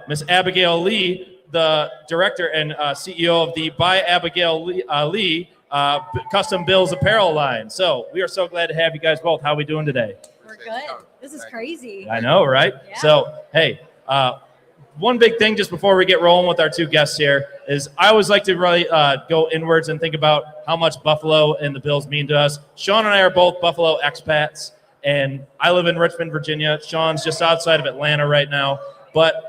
Miss Abigail Lee, the director and CEO of the By Abigail Lee Custom Bills apparel line. So we are so glad to have you guys both. How are we doing today? We're good. This is crazy. I know, right? Yeah. So, hey, one big thing just before we get rolling with our two guests here is I always like to really go inwards and think about how much Buffalo and the Bills mean to us. Sean and I are both Buffalo expats, and I live in Richmond, Virginia. Sean's just outside of Atlanta right now. But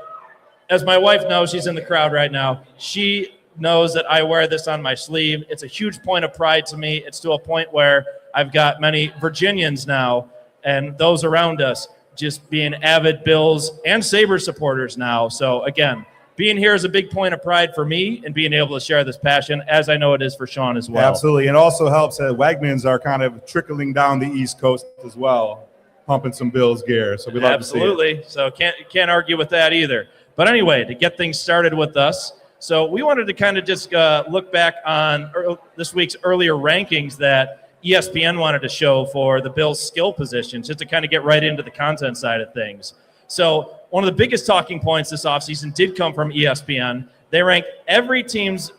as my wife knows, she's in the crowd right now, she knows that I wear this on my sleeve. It's a huge point of pride to me. It's to a point where I've got many Virginians now and those around us just being avid Bills and Sabres supporters now. So, again, being here is a big point of pride for me and being able to share this passion, as I know it is for Sean as well. Absolutely. And it also helps that Wegmans are kind of trickling down the East Coast as well, pumping some Bills gear. So we love to see it. Absolutely. So can't argue with that either. But anyway, to get things started with us, so we wanted to kind of just look back on this week's earlier rankings that ESPN wanted to show for the Bills' skill positions, just to kind of get right into the content side of things. So one of the biggest talking points this offseason did come from ESPN. They ranked every team's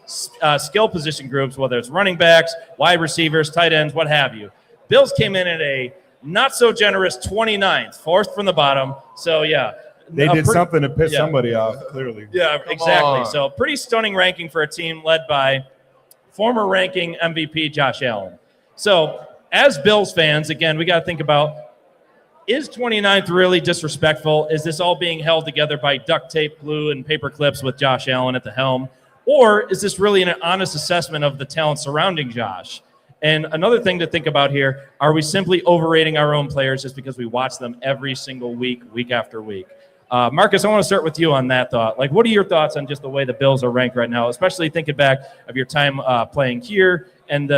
skill position groups, whether it's running backs, wide receivers, tight ends, what have you. Bills came in at a not-so-generous 29th, fourth from the bottom. So, yeah. They did something to piss somebody off, clearly. Yeah, exactly. So pretty stunning ranking for a team led by former ranking MVP Josh Allen. So as Bills fans, again, we got to think about, is 29th really disrespectful? Is this all being held together by duct tape, glue, and paper clips with Josh Allen at the helm? Or is this really an honest assessment of the talent surrounding Josh? And another thing to think about here, are we simply overrating our own players just because we watch them every single week, week after week? Marcus, I want to start with you on that thought. Like, what are your thoughts on just the way the Bills are ranked right now, especially thinking back of your time playing here and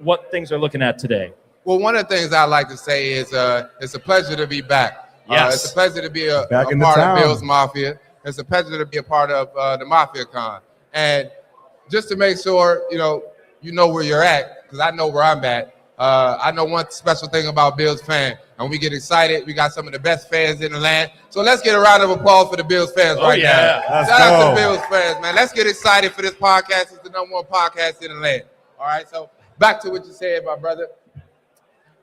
what things are looking at today? Well, one of the things I like to say is it's a pleasure to be back. Yes. It's a pleasure to be a Back in the part town. of Bills Mafia. It's a pleasure to be a part of the Mafia Con. And just to make sure, you know where you're at, because I know where I'm at. I know one special thing about Bills fans, and we get excited. We got some of the best fans in the land. So let's get a round of applause for the Bills fans now. Let's Shout out go. to the Bills fans, man. Let's get excited for this podcast. It's the #1 podcast in the land. All right, so back to what you said, my brother.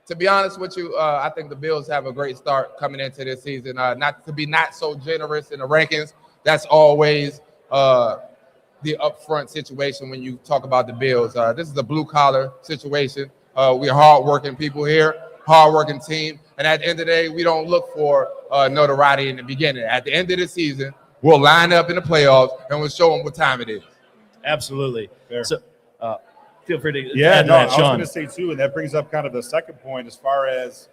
To be honest with you, I think the Bills have a great start coming into this season. Not so generous in the rankings. That's always the upfront situation when you talk about the Bills. This is a blue-collar situation. We're hard-working people here, hard-working team. And at the end of the day, we don't look for notoriety in the beginning. At the end of the season, we'll line up in the playoffs, and we'll show them what time it is. Absolutely. Fair. So feel free to Yeah, add to no, that, I was Sean. going to say, too, and that brings up kind of the second point as far as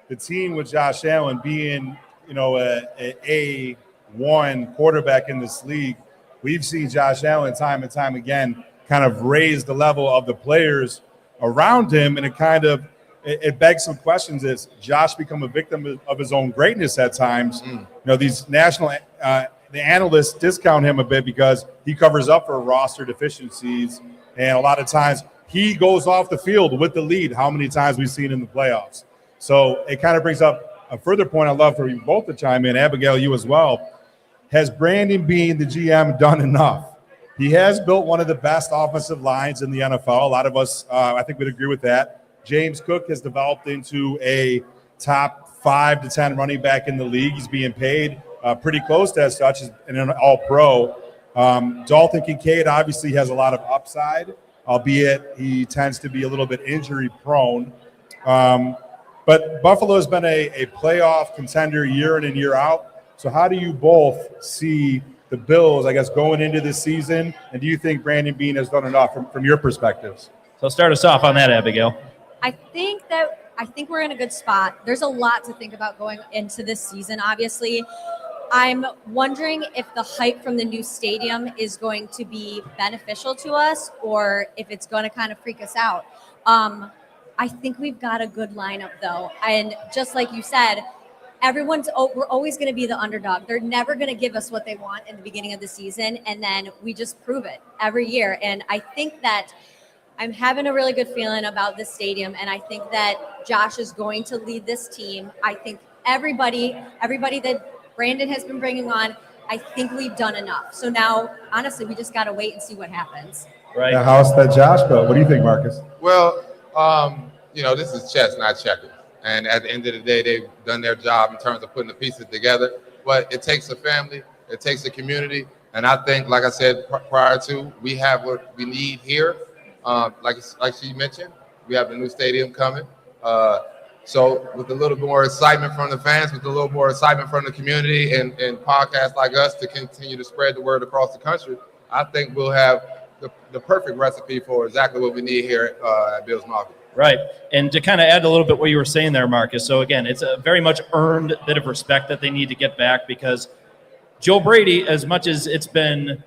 the team with Josh Allen being, a A1 quarterback in this league. We've seen Josh Allen time and time again kind of raise the level of the players around him, and it begs some questions. Is Josh become a victim of his own greatness at times? These national the analysts discount him a bit because he covers up for roster deficiencies, and a lot of times he goes off the field with the lead. How many times we've seen in the playoffs? So it kind of brings up a further point. I'd love for you both to chime in. Abigail, you as well. Has Brandon Beane, the GM, done enough? He has built one of the best offensive lines in the NFL. A lot of us, I think, would agree with that. James Cook has developed into a top 5 to 10 running back in the league. He's being paid pretty close to as such, and an all-pro. Dalton Kincaid obviously has a lot of upside, albeit he tends to be a little bit injury-prone. But Buffalo has been a playoff contender year in and year out. So how do you both see the Bills, I guess, going into this season? And do you think Brandon Beane has done enough from your perspectives? So start us off on that, Abigail. I think we're in a good spot. There's a lot to think about going into this season, obviously. I'm wondering if the hype from the new stadium is going to be beneficial to us or if it's going to kind of freak us out. I think we've got a good lineup, though. And just like you said, we're always going to be the underdog. They're never going to give us what they want in the beginning of the season, and then we just prove it every year. And I think that I'm having a really good feeling about this stadium, and I think that Josh is going to lead this team. I think everybody that Brandon has been bringing on, I think we've done enough. So now, honestly, we just got to wait and see what happens. Right. The house that Josh built. What do you think, Marcus? Well, this is chess, not checkers. And at the end of the day, they've done their job in terms of putting the pieces together. But it takes a family, it takes a community. And I think, like I said prior to, we have what we need here. Like she mentioned, we have the new stadium coming. So with a little more excitement from the fans, with a little more excitement from the community and podcasts like us to continue to spread the word across the country, I think we'll have the perfect recipe for exactly what we need here at Bills Mafia. Right. And to kind of add a little bit what you were saying there, Marcus. So again, it's a very much earned bit of respect that they need to get back, because Joe Brady, as much as it's been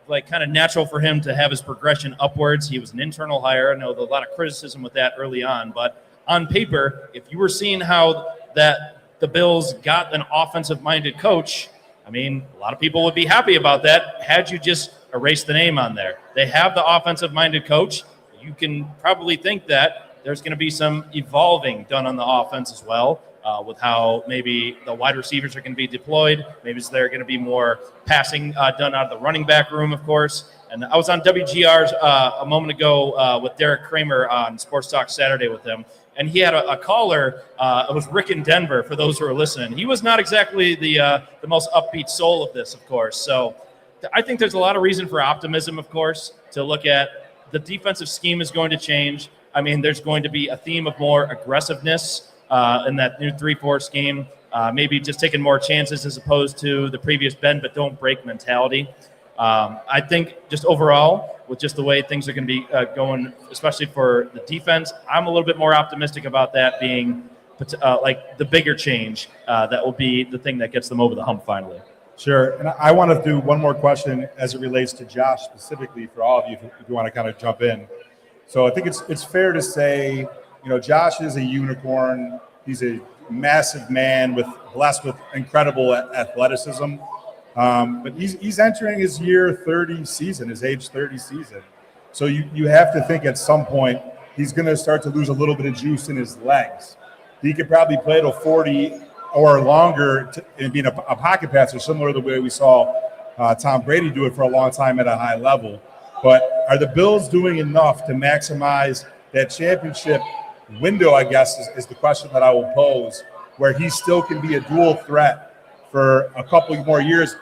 like kind of natural for him to have his progression upwards, he was an internal hire. I know there's a lot of criticism with that early on, but on paper, if you were seeing how that the Bills got an offensive-minded coach, I mean, a lot of people would be happy about that had you just erased the name on there. They have the offensive-minded coach. You can probably think that there's going to be some evolving done on the offense as well, with how maybe the wide receivers are going to be deployed. Maybe there going to be more passing done out of the running back room, of course. And I was on WGR's a moment ago with Derek Kramer on Sports Talk Saturday with him, and he had a caller. It was Rick in Denver, for those who are listening. He was not exactly the most upbeat soul of this, of course. So I think there's a lot of reason for optimism, of course, to look at. The defensive scheme is going to change. I mean, there's going to be a theme of more aggressiveness in that new 3-4 scheme, maybe just taking more chances as opposed to the previous bend but don't break mentality. I think just overall, with just the way things are going to be going, especially for the defense, I'm a little bit more optimistic about that being like the bigger change that will be the thing that gets them over the hump finally. Sure. And I want to do one more question as it relates to Josh specifically for all of you, if you want to kind of jump in. So I think it's fair to say, Josh is a unicorn. He's a massive man blessed with incredible athleticism. But he's entering his year 30 season, his age 30 season. So you have to think at some point he's going to start to lose a little bit of juice in his legs. He could probably play till 40 or longer and being a pocket passer, similar to the way we saw Tom Brady do it for a long time at a high level. But are the Bills doing enough to maximize that championship window, I guess, is the question that I will pose, where he still can be a dual threat for a couple more years,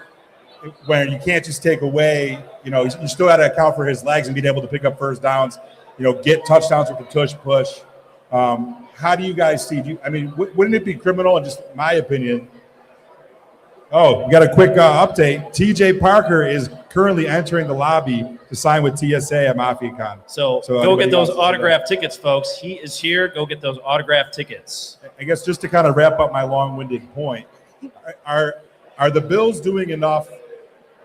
when you can't just take away, you still got to account for his legs and being able to pick up first downs, get touchdowns with the tush push. How do you guys see? Wouldn't it be criminal, in just my opinion? Oh, we got a quick update. TJ Parker is currently entering the lobby to sign with TSA at MAFIA-Con. So go get those autographed tickets, folks. He is here. Go get those autographed tickets. I guess just to kind of wrap up my long-winded point, are the Bills doing enough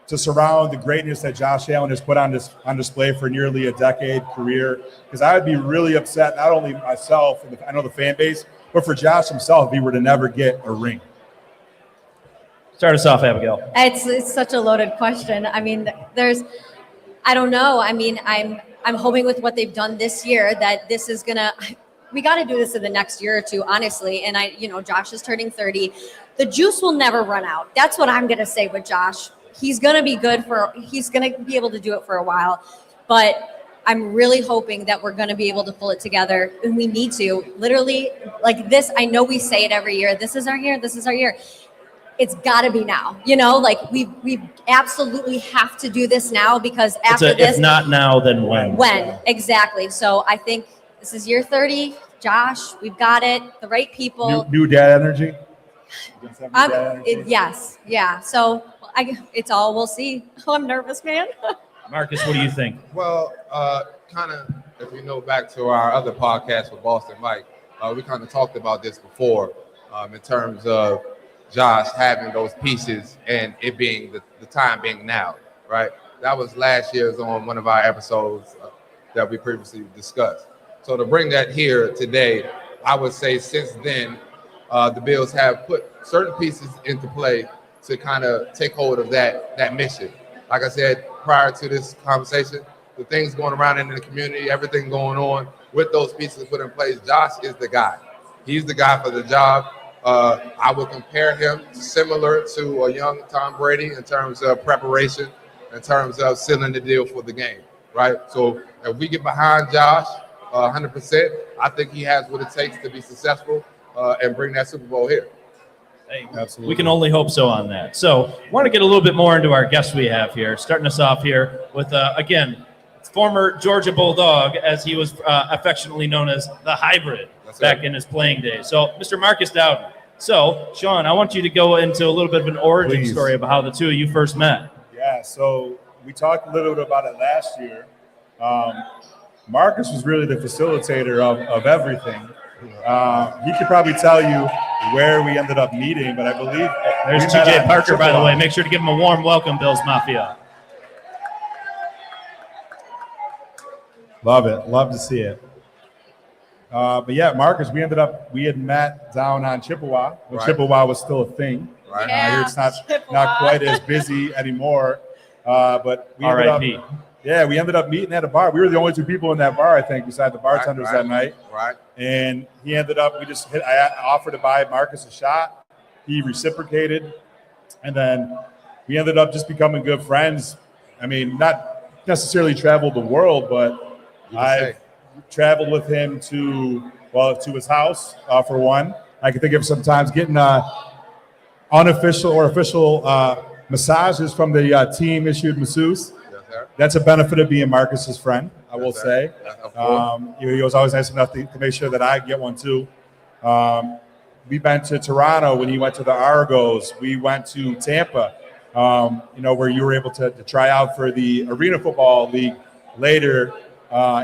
to surround the greatness that Josh Allen has put on display for nearly a decade career? Because I would be really upset, not only myself and I know the fan base, but for Josh himself if he were to never get a ring. Start us off, Abigail. It's such a loaded question. I mean, I don't know. I mean, I'm hoping with what they've done this year that this is we got to do this in the next year or two, honestly. And Josh is turning 30. The juice will never run out. That's what I'm going to say with Josh. He's going to be he's going to be able to do it for a while, but I'm really hoping that we're going to be able to pull it together, and we need to literally like this. I know we say it every year. This is our year. This is our year. It's got to be now, we absolutely have to do this now, because after this, if not now, then when? When, exactly. So I think this is year 30. Josh, we've got it. The right people. New dad energy? Yes. Yeah. So it's all we'll see. Oh, I'm nervous, man. Marcus, what do you think? Well, kind of, if you know back to our other podcast with Boston Mike, we kind of talked about this before in terms of Josh having those pieces and it being the time being now, right? That was last year's on one of our episodes that we previously discussed. So to bring that here today, I would say since then, the Bills have put certain pieces into play to kind of take hold of that mission. Like I said, prior to this conversation, the things going around in the community, everything going on with those pieces put in place, Josh is the guy. He's the guy for the job. I would compare him similar to a young Tom Brady in terms of preparation, in terms of sealing the deal for the game, right? So if we get behind Josh 100%, I think he has what it takes to be successful and bring that Super Bowl here. Hey, Absolutely. we can only hope so on that. So I want to get a little bit more into our guest we have here, starting us off here with, again, former Georgia Bulldog, as he was affectionately known as the hybrid back in his playing days. So Mr. Marcus Dowden. So, Sean, I want you to go into a little bit of an origin story about how the two of you first met. Yeah, so we talked a little bit about it last year. Marcus was really the facilitator of everything. He could probably tell you where we ended up meeting, but I believe there's TJ Parker, by the way. Make sure to give him a warm welcome, Bills Mafia. Love it. Love to see it. But yeah, Marcus, we had met down on Chippewa when Chippewa was still a thing. Right. I hear it's not quite as busy anymore. But we ended up meeting at a bar. We were the only two people in that bar, I think, beside the bartenders that night. Right. And he ended up, I offered to buy Marcus a shot. He reciprocated. And then we ended up just becoming good friends. I mean, not necessarily traveled the world, but I traveled with him to his house for one. I can think of sometimes getting unofficial or official massages from the team-issued masseuse. That's a benefit of being Marcus's friend, I will say. He was always nice enough to make sure that I get one too. We went to Toronto when he went to the Argos. We went to Tampa, where you were able to try out for the Arena Football League later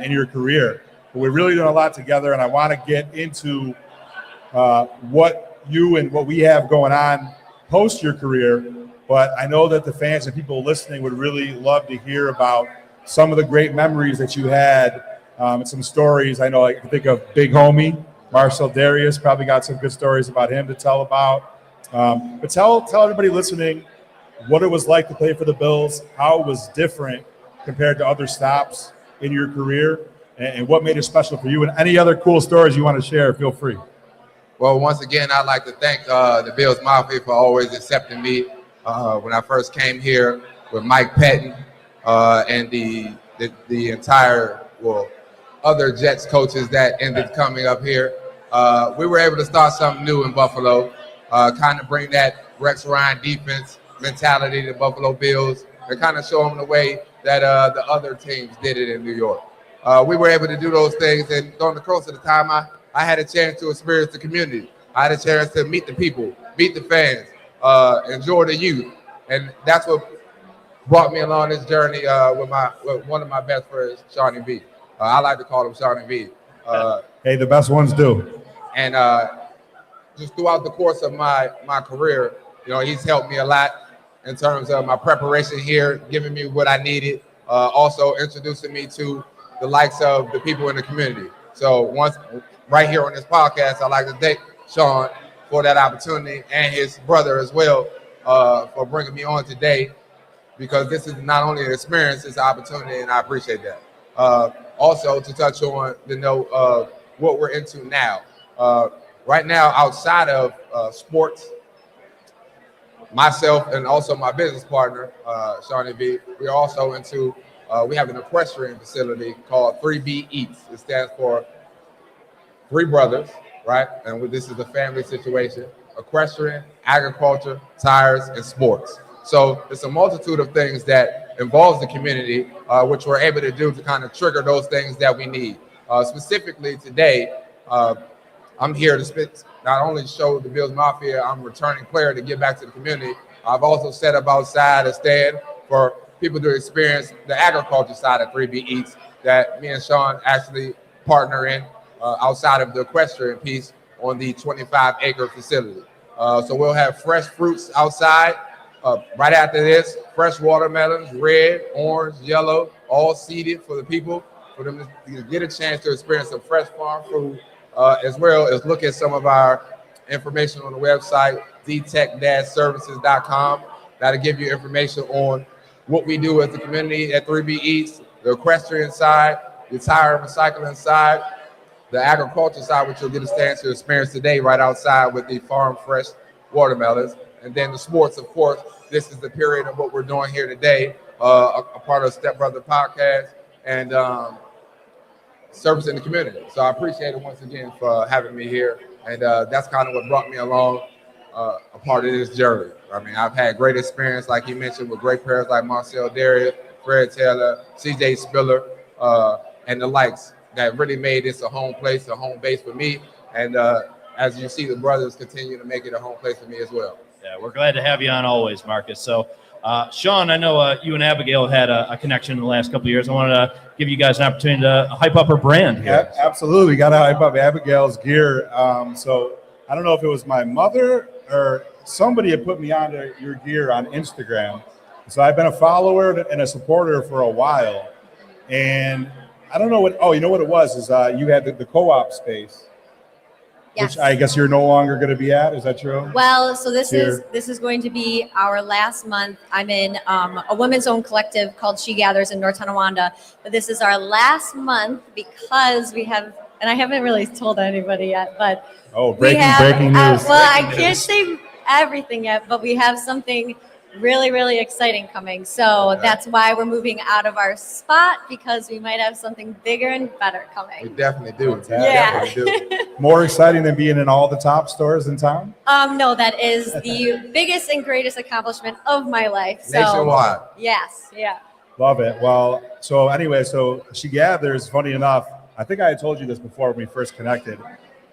in your career. But we're really doing a lot together, and I want to get into what you and what we have going on post your career. But I know that the fans and people listening would really love to hear about some of the great memories that you had and some stories. I know I can think of Big Homie, Marcel Darius, probably got some good stories about him to tell about. But tell everybody listening what it was like to play for the Bills, how it was different compared to other stops in your career, and what made it special for you, and any other cool stories you want to share, feel free. Well, once again, I'd like to thank the Bills Mafia for always accepting me. When I first came here with Mike Pettin and the entire, other Jets coaches that ended coming up here, we were able to start something new in Buffalo, kind of bring that Rex Ryan defense mentality to Buffalo Bills and kind of show them the way that the other teams did it in New York. We were able to do those things, and during the course of the time, I had a chance to experience the community. I had a chance to meet the people, meet the fans, enjoy the youth, and that's what brought me along this journey with one of my best friends, Shawnee V. I like to call him Shawnee V. Hey, the best ones do. And just throughout the course of my career, he's helped me a lot in terms of my preparation here, giving me what I needed, also introducing me to the likes of the people in the community. So right here on this podcast, I'd like to thank Sean for that opportunity, and his brother as well for bringing me on today, because this is not only an experience, it's an opportunity, and I appreciate that. Also, to touch on the note of what we're into now. Right now, outside of sports, myself and also my business partner, Shawnee V, we're also into, we have an equestrian facility called 3B Eats. It stands for Three Brothers, right? And this is a family situation: equestrian, agriculture, tires, and sports. So it's a multitude of things that involves the community, which we're able to do to kind of trigger those things that we need. Specifically today, I'm here to not only show the Bills Mafia I'm a returning player to give back to the community. I've also set up outside a stand for people to experience the agriculture side of 3B Eats that me and Sean actually partner in outside of the equestrian piece on the 25-acre facility. So we'll have fresh fruits outside. Right after this, fresh watermelons, red, orange, yellow, all seeded for the people, for them to get a chance to experience some fresh farm food, as well as look at some of our information on the website, dtech-services.com. That'll give you information on what we do as the community at 3B Eats, the equestrian side, the tire and recycling side, the agriculture side, which you'll get a chance to experience today right outside with the farm fresh watermelons. And then the sports, of course, this is the period of what we're doing here today, a part of STEPBROTHER podcast and service in the community. So I appreciate it once again for having me here. And that's kind of what brought me along a part of this journey. I mean, I've had great experience, like you mentioned, with great players like Marcel Darius, Fred Taylor, CJ Spiller, and the likes that really made this a home place, a home base for me. And as you see, the brothers continue to make it a home place for me as well. Yeah, we're glad to have you on always, Marcus. So, Sean, I know you and Abigail had a connection in the last couple of years. I wanted to give you guys an opportunity to hype up her brand here. Yeah, absolutely. Got to hype up Abigail's gear. So I don't know if it was my mother or somebody had put me onto your gear on Instagram. So I've been a follower and a supporter for a while. And I don't know what, you know what it was, is you had the co-op space. Yes. Which I guess you're no longer going to be at. Is that true? Well, so this is going to be our last month. I'm in a women's owned collective called She Gathers in North Tonawanda, but this is our last month because we have, and I haven't really told anybody yet, but breaking news. I can't say everything yet, but we have something really, really exciting coming. So that's why we're moving out of our spot, because we might have something bigger and better coming. We definitely do. Yeah. Definitely do. More exciting than being in all the top stores in town? No, that is the biggest and greatest accomplishment of my life. So, nationwide. Yes, yeah. Love it. Well, so anyway, so She Gathers, funny enough, I think I had told you this before when we first connected.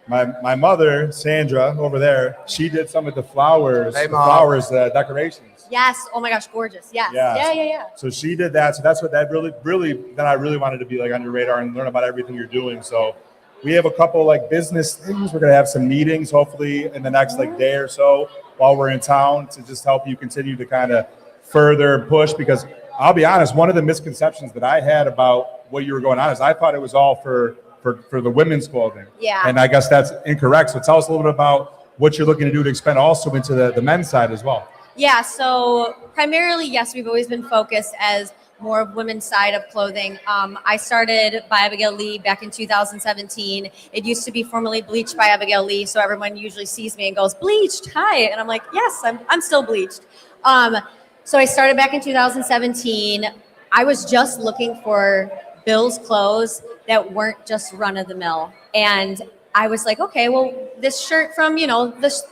My mother, Sandra, over there, she did some of the flowers, decorations. Yes. Oh my gosh, gorgeous. Yes. Yeah. So she did that. So that's what that really, then I really wanted to be like on your radar and learn about everything you're doing. So we have a couple like business things. We're going to have some meetings, hopefully in the next like day or so while we're in town, to just help you continue to kind of further push. Because I'll be honest, one of the misconceptions that I had about what you were going on is I thought it was all for the women's clothing. Yeah. And I guess that's incorrect. So tell us a little bit about what you're looking to do to expand also into the men's side as well. Yeah, so primarily, yes, we've always been focused as more of women's side of clothing. I started by Abigail Lee back in 2017. It used to be formerly Bleached by Abigail Lee, so everyone usually sees me and goes, "Bleached, hi," and I'm like, "Yes, I'm still bleached." So I started back in 2017. I was just looking for Bill's clothes that weren't just run of the mill, and I was like, okay, well, this shirt from this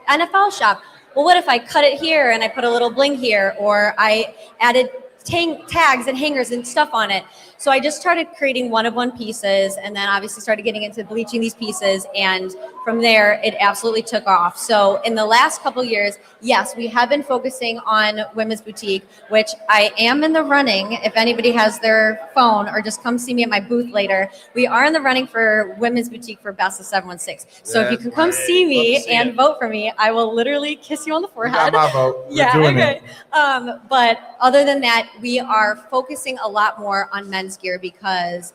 NFL shop. Well, what if I cut it here and I put a little bling here, or I added tags and hangers and stuff on it? So I just started creating one-of-one pieces, and then obviously started getting into bleaching these pieces, and from there it absolutely took off. So in the last couple of years, yes, we have been focusing on women's boutique, which I am in the running. If anybody has their phone, or just come see me at my booth later, we are in the running for women's boutique for Best of 716. So if you can come see me and vote for me, I will literally kiss you on the forehead. You got my vote. Yeah, okay. But other than that, we are focusing a lot more on men's gear because,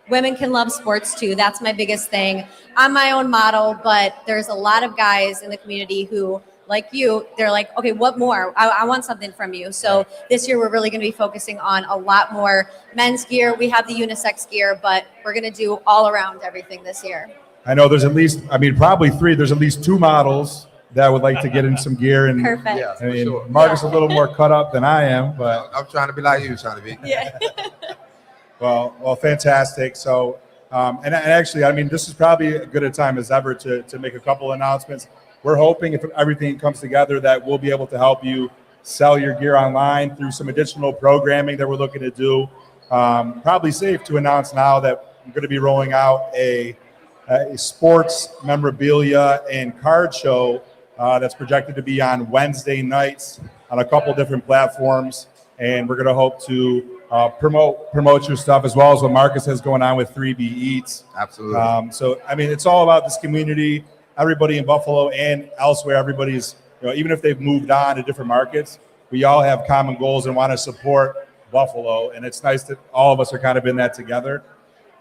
women can love sports too. That's my biggest thing. I'm my own model, but there's a lot of guys in the community who, like you, they're like, okay, what more? I want something from you. So this year we're really going to be focusing on a lot more men's gear. We have the unisex gear, but we're going to do all around everything this year. I know there's at least, probably three. There's at least two models that would like to get in some gear. And Perfect. Yeah, I mean, sure. Marcus is a little more cut up than I am, but I'm trying to be like you, trying to be. Yeah. well, fantastic. So, and actually, this is probably as good a time as ever to make a couple announcements. We're hoping, if everything comes together, that we'll be able to help you sell your gear online through some additional programming that we're looking to do. Probably safe to announce now that we're going to be rolling out a sports memorabilia and card show that's projected to be on Wednesday nights on a couple different platforms, and we're going to hope to promote your stuff, as well as what Marcus has going on with 3B Eats. Absolutely. So it's all about this community. Everybody in Buffalo and elsewhere, everybody's, even if they've moved on to different markets, we all have common goals and want to support Buffalo, and it's nice that all of us are kind of in that together.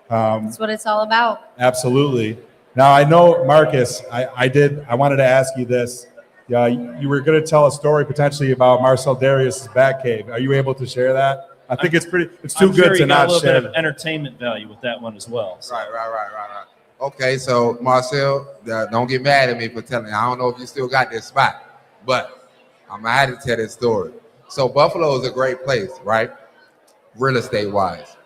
That's what it's all about. Absolutely. Now, I know, Marcus, I wanted to ask you this. You were going to tell a story potentially about Marcel Darius' Batcave. Are you able to share that? I think it's too I'm good sure to you got not a little share. bit of entertainment value with that one as well. So. Right. Okay, so Marcel, don't get mad at me for telling you. I don't know if you still got this spot, but I'm gonna have to tell this story. So Buffalo is a great place, right? Real estate wise.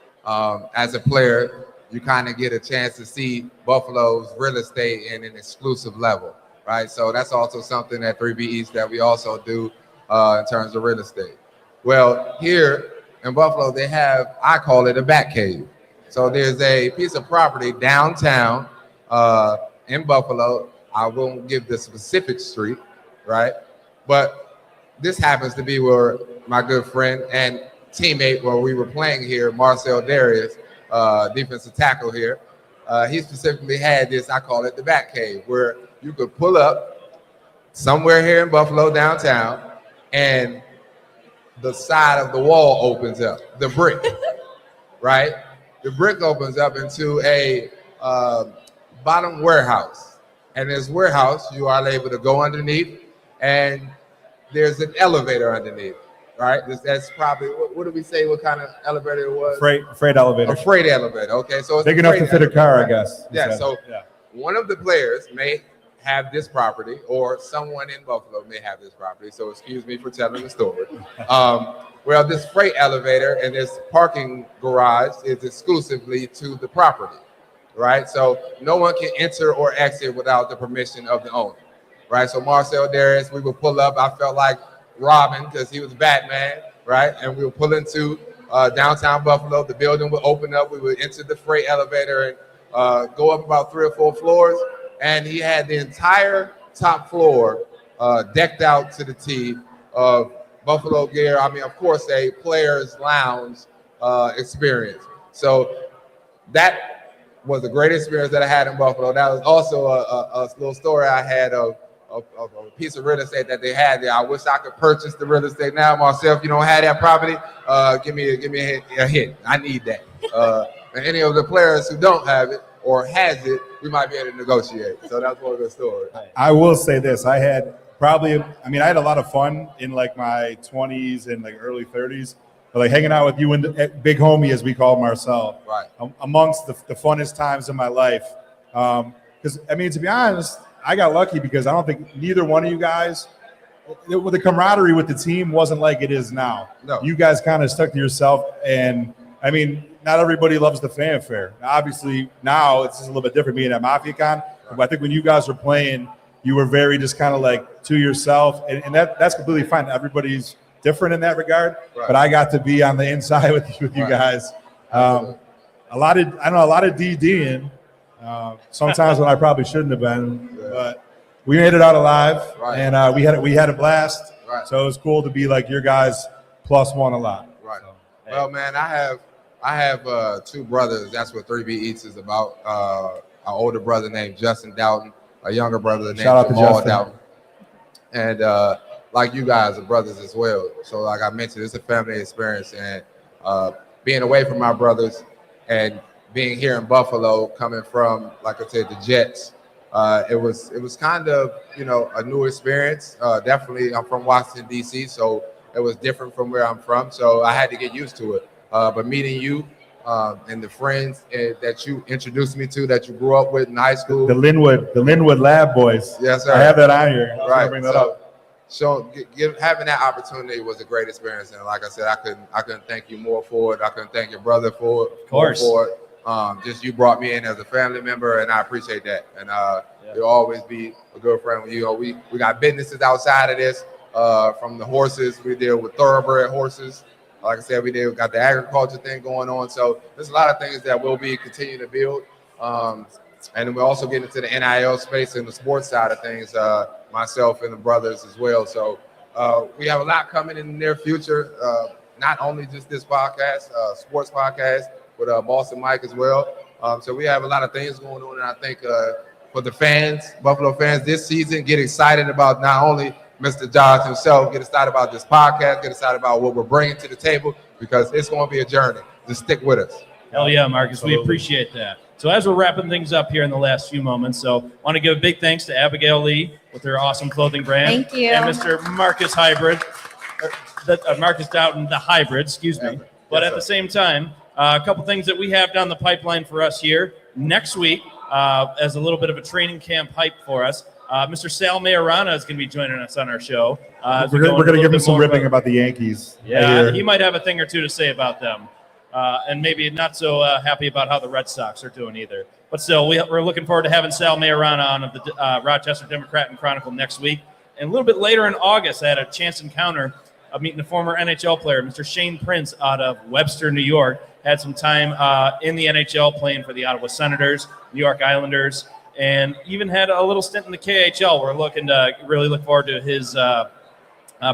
As a player, you kind of get a chance to see Buffalo's real estate in an exclusive level, right? So that's also something at 3B East that we also do in terms of real estate. Well, here in Buffalo, they have, I call it a bat cave. So there's a piece of property downtown in Buffalo. I won't give the specific street, right? But this happens to be where my good friend and teammate where we were playing here, Marcel Darius, defensive tackle here, he specifically had this, I call it the bat cave, where you could pull up somewhere here in Buffalo downtown and the side of the wall opens up, the brick, right? The brick opens up into a bottom warehouse. And this warehouse, you are able to go underneath, and there's an elevator underneath, right? That's probably, what do we say, what kind of elevator it was? Freight elevator. A freight elevator, okay. So it's big a enough to freight fit a elevator, car, right? I guess. Yeah, so one of the players may have this property, or someone in Buffalo may have this property. So excuse me for telling the story. Well, this freight elevator and this parking garage is exclusively to the property, right? So no one can enter or exit without the permission of the owner, right? So Marcel Darius, we would pull up. I felt like Robin because he was Batman, right? And we would pull into downtown Buffalo. The building would open up. We would enter the freight elevator and go up about 3 or 4 floors. And he had the entire top floor decked out to the T of Buffalo gear. I mean, of course, a player's lounge experience. So that was a great experience that I had in Buffalo. That was also a little story I had of a piece of real estate that they had there. I wish I could purchase the real estate now myself. If you don't have that property, give me a hit. I need that. And any of the players who don't have it or has it, we might be able to negotiate. So that's one of the stories. I will say this. I had a lot of fun in like my 20s and like early 30s, but like hanging out with you and the big homie, as we call Marcel, right, amongst the funnest times of my life. Because, I mean, to be honest, I got lucky because I don't think neither one of you guys, the camaraderie with the team wasn't like it is now. No. You guys kind of stuck to yourself, and I mean, not everybody loves the fanfare. Obviously, now it's just a little bit different being at MAFIA Con, but I think when you guys were playing, you were very just kind of like to yourself, and that's completely fine. Everybody's different in that regard, right. But I got to be on the inside with you guys. A lot of DDing. Sometimes when I probably shouldn't have been, but we made it out alive, right. And we had a blast. Right. So it was cool to be like your guys +1 a lot. Right. So, well, man, I have 2 brothers. That's what 3B Eats is about. An older brother named Justin Doughton, a younger brother named Jamal Doughton, and like you guys are brothers as well. So like I mentioned, it's a family experience, and being away from my brothers and being here in Buffalo, coming from, like I said, the Jets, it was kind of, a new experience. Definitely, I'm from Washington, D.C., so it was different from where I'm from. So I had to get used to it. But meeting you and the friends that you introduced me to, that you grew up with in high school. The Linwood Lab Boys. Yes, sir. I have that on here. Right. Bring that up. So having that opportunity was a great experience. And like I said, I couldn't thank you more for it. I couldn't thank your brother for it. Of course. For it. Just you brought me in as a family member, and I appreciate that. And you'll always be a good friend with you. We got businesses outside of this, from the horses. We deal with thoroughbred horses. Like I said, we got the agriculture thing going on. So there's a lot of things that we'll be continuing to build. And we're also getting into the NIL space and the sports side of things, myself and the brothers as well. So we have a lot coming in the near future, not only just this podcast, sports podcast, with Boston Mike as well. So we have a lot of things going on. And I think for the fans, Buffalo fans this season, get excited about not only Mr. Josh himself, get excited about this podcast, get excited about what we're bringing to the table, because it's going to be a journey. Just stick with us. Hell yeah, Marcus. We appreciate that. So as we're wrapping things up here in the last few moments, so I want to give a big thanks to Abigail Lee with her awesome clothing brand. Thank you. And Mr. Marcus Doughton, the hybrid, excuse me. But Yes, at the sir. same time, a couple things that we have down the pipeline for us here next week, as a little bit of a training camp hype for us. Mr. Sal Majorana is going to be joining us on our show. We're going to give him some ripping about the Yankees. Yeah, he might have a thing or two to say about them. And maybe not so happy about how the Red Sox are doing either. But still, we're looking forward to having Sal Majorana on of the Rochester Democrat and Chronicle next week. And a little bit later in August, I had a chance encounter of meeting a former NHL player, Mr. Shane Prince, out of Webster, New York. Had some time in the NHL playing for the Ottawa Senators, New York Islanders, and even had a little stint in the KHL. We're looking to really look forward to his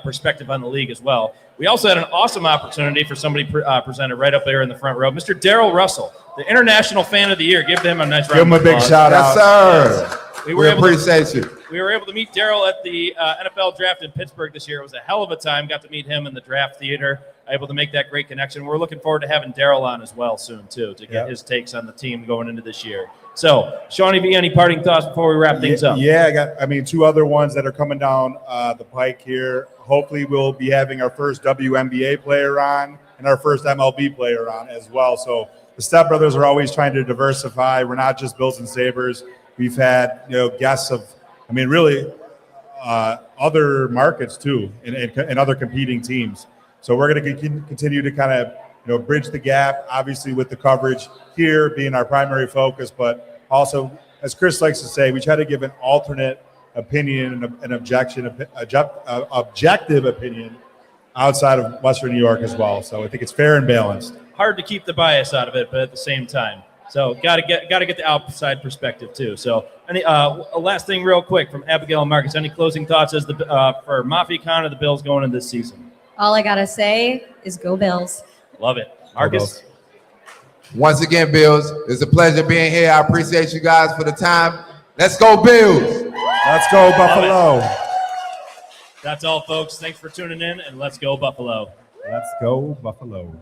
perspective on the league as well. We also had an awesome opportunity for somebody presented right up there in the front row, Mr. Daryl Russell, the International Fan of the Year. Give him a nice round Give him a of big applause. shout out. Yes, sir. We able to- appreciate you. We were able to meet Daryl at the NFL draft in Pittsburgh this year. It was a hell of a time. Got to meet him in the draft theater. Able to make that great connection. We're looking forward to having Daryl on as well soon, too, to get his takes on the team going into this year. So, Shawnee V, any parting thoughts before we wrap things up? Yeah, I got two other ones that are coming down the pike here. Hopefully, we'll be having our first WNBA player on and our first MLB player on as well. So the Stepbrothers are always trying to diversify. We're not just Bills and Sabres. We've had guests of, really other markets too, and other competing teams. So we're going to continue to kind of bridge the gap, obviously with the coverage here being our primary focus, but also, as Chris likes to say, we try to give an alternate opinion and an objective opinion outside of Western New York as well. So I think it's fair and balanced. Hard to keep the bias out of it, but at the same time. So got to get the outside perspective too. So any last thing real quick from Abigail and Marcus, any closing thoughts as for MAFIA-Con or the Bills going into this season? All I gotta say is go Bills. Love it. Marcus? Once again, Bills, it's a pleasure being here. I appreciate you guys for the time. Let's go, Bills. Let's go, Buffalo. That's all, folks. Thanks for tuning in, and let's go, Buffalo. Let's go, Buffalo.